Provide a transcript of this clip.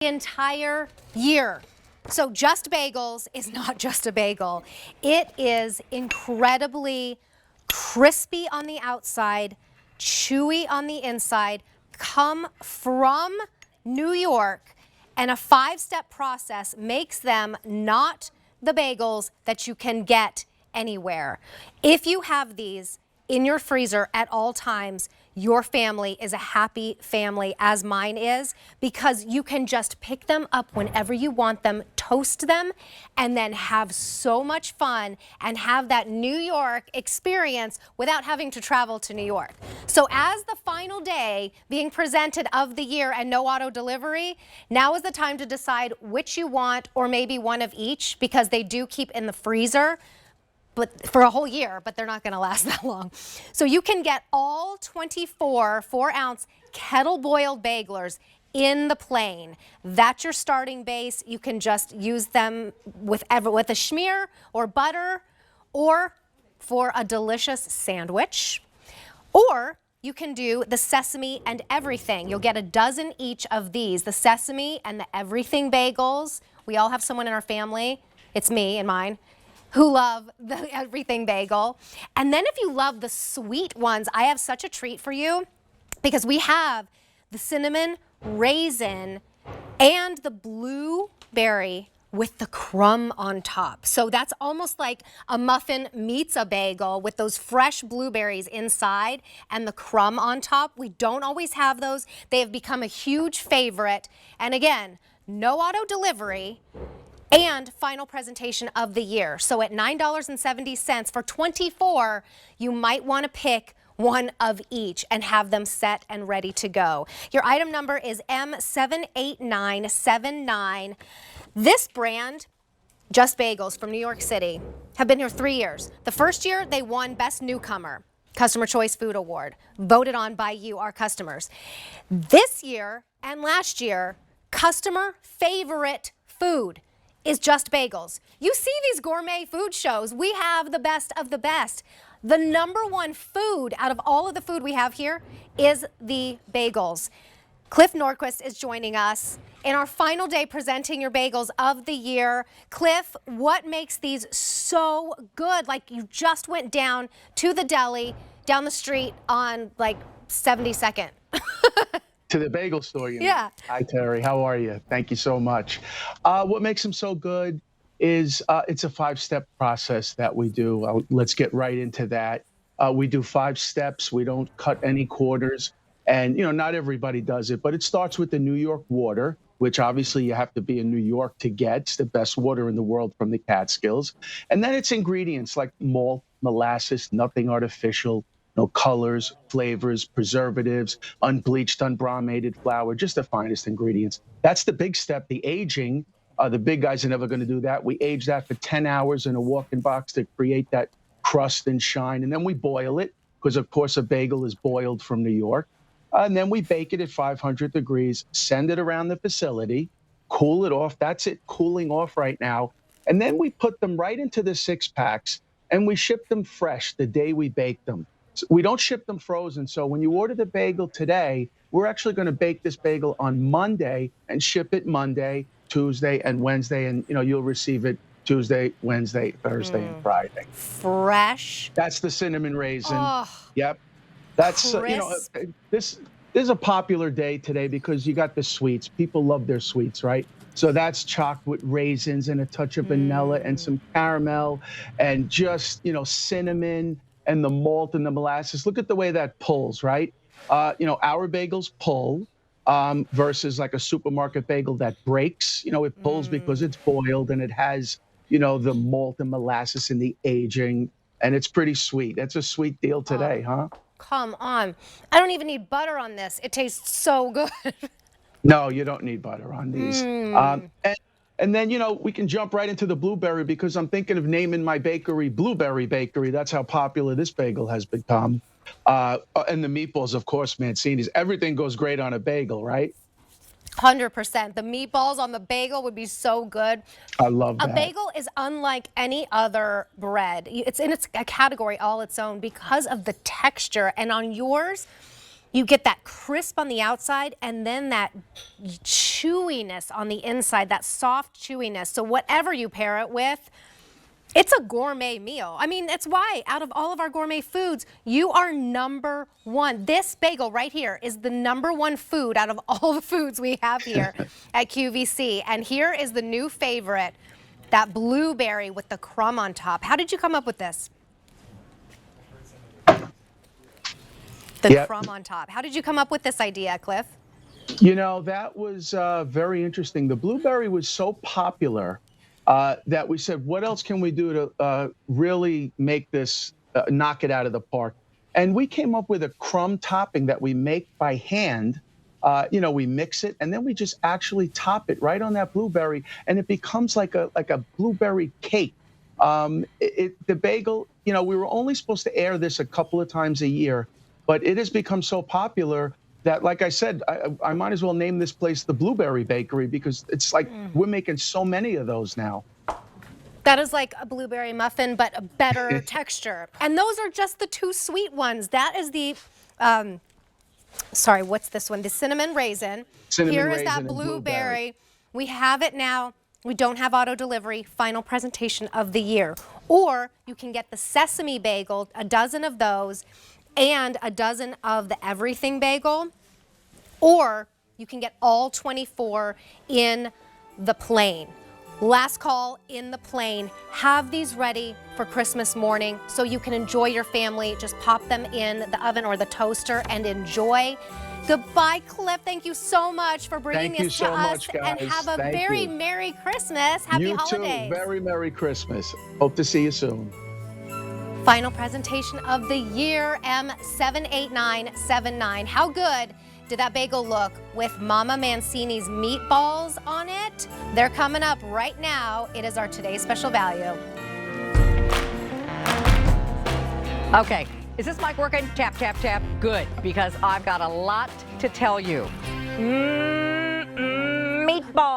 the entire year. So Just Bagels is not just a bagel. It is incredibly crispy on the outside, chewy on the inside, come from New York, and a 5-step process makes them not the bagels that you can get anywhere. If you have these in your freezer at all times, your family is a happy family, as mine is, because you can just pick them up whenever you want them, toast them, and then have so much fun and have that New York experience without having to travel to New York. So as the final day being presented of the year and no auto delivery, now is the time to decide which you want, or maybe one of each, because they do keep in the freezer but for a whole year, but they're not going to last that long. So you can get all 24 4-ounce kettle boiled bagelers in the plain. That's your starting base. You can just use them with a schmear or butter, or for a delicious sandwich. Or you can do the sesame and everything. You'll get a dozen each of these, the sesame and the everything bagels. We all have someone in our family, it's me and mine, who love the everything bagel. And then if you love the sweet ones, I have such a treat for you, because we have the cinnamon raisin and the blueberry with the crumb on top. So that's almost like a muffin meets a bagel with those fresh blueberries inside and the crumb on top. We don't always have those. They have become a huge favorite. And again, no auto delivery, and final presentation of the year. So at $9.70 for 24, you might want to pick one of each and have them set and ready to go. Your item number is M78979. This brand, Just Bagels from New York City, have been here 3 years. The first year, they won Best Newcomer Customer Choice Food Award, voted on by you, our customers. This year and last year, customer favorite food is Just Bagels. You see these gourmet food shows. We have the best of the best. The #1 food out of all of the food we have here is the bagels. Cliff Nordquist is joining us in our final day presenting your bagels of the year. Cliff, what makes these so good? Like, you just went down to the deli down the street on like 72nd. To the bagel store, you know. Yeah. Hi, Terry. How are you? Thank you so much. What makes them so good is it's a 5-step process that we do. Let's get right into that. We do 5 steps. We don't cut any corners. And, you know, not everybody does it, but it starts with the New York water, which obviously you have to be in New York to get. It's the best water in the world from the Catskills. And then it's ingredients like malt, molasses, nothing artificial, no colors, flavors, preservatives, unbleached, unbromated flour, just the finest ingredients. That's the big step, the aging. The big guys are never going to do that. We age that for 10 hours in a walk-in box to create that crust and shine. And then we boil it, because, of course, a bagel is boiled from New York. And then we bake it at 500 degrees, send it around the facility, cool it off. That's it cooling off right now. And then we put them right into the 6-packs, and we ship them fresh the day we bake them. We don't ship them frozen. So when you order the bagel today, we're actually going to bake this bagel on Monday and ship it Monday, Tuesday, and Wednesday. And, you know, you'll receive it Tuesday, Wednesday, Thursday, and Friday. Fresh. That's the cinnamon raisin. Oh, Yep. That's, you know, this is a popular day today because you got the sweets. People love their sweets, right? So that's chocolate raisins and a touch of vanilla and some caramel and just, you know, cinnamon and the malt and the molasses. Look at the way that pulls, right? You know, our bagels pull versus like a supermarket bagel that breaks. You know, it pulls because it's boiled and it has, you know, the malt and molasses and the aging, and it's pretty sweet. That's a sweet deal today, huh? Come on. I don't even need butter on this. It tastes so good. No, you don't need butter on these. And then, you know, we can jump right into the blueberry, because I'm thinking of naming my bakery Blueberry Bakery. That's how popular this bagel has become. And the meatballs, of course, Mancini's. Everything goes great on a bagel, right? 100%. The meatballs on the bagel would be so good. I love that. A bagel is unlike any other bread. It's in a category all its own because of the texture. And on yours, You get that crisp on the outside and then that chewiness on the inside, that soft chewiness. So whatever you pair it with, it's a gourmet meal. I mean, it's why out of all of our gourmet foods, you are number one. This bagel right here is the number one food out of all the foods we have here at QVC. And here is the new favorite, that blueberry with the crumb on top. How did you come up with this? The crumb on top. How did you come up with this idea, Cliff? You know, that was very interesting. The blueberry was so popular that we said, what else can we do to really make this, knock it out of the park? And we came up with a crumb topping that we make by hand. You know, we mix it and then we just actually top it right on that blueberry, and it becomes like a blueberry cake. The bagel, you know, we were only supposed to air this a couple of times a year, but it has become so popular that, like I said, I might as well name this place the Blueberry Bakery, because it's like we're making so many of those now. That is like a blueberry muffin, but a better texture. And those are just the two sweet ones. That is the, sorry, what's this one? The cinnamon raisin. Here is that blueberry. We have it now. We don't have auto delivery. Final presentation of the year. Or you can get the sesame bagel, a dozen of those, and a dozen of the everything bagel, or you can get all 24 in the plain. Last call in the plain. Have these ready for Christmas morning so you can enjoy your family. Just pop them in the oven or the toaster and enjoy. Goodbye, Cliff. Thank you so much for bringing this to us. And have a very Merry Christmas. Happy holidays. You too. Very Merry Christmas. Hope to see you soon. Final presentation of the year, M78979. How good did that bagel look with Mama Mancini's meatballs on it? They're coming up right now. It is our today's special value. Okay, is this mic working? Tap, tap, tap. Good, because I've got a lot to tell you. Meatballs.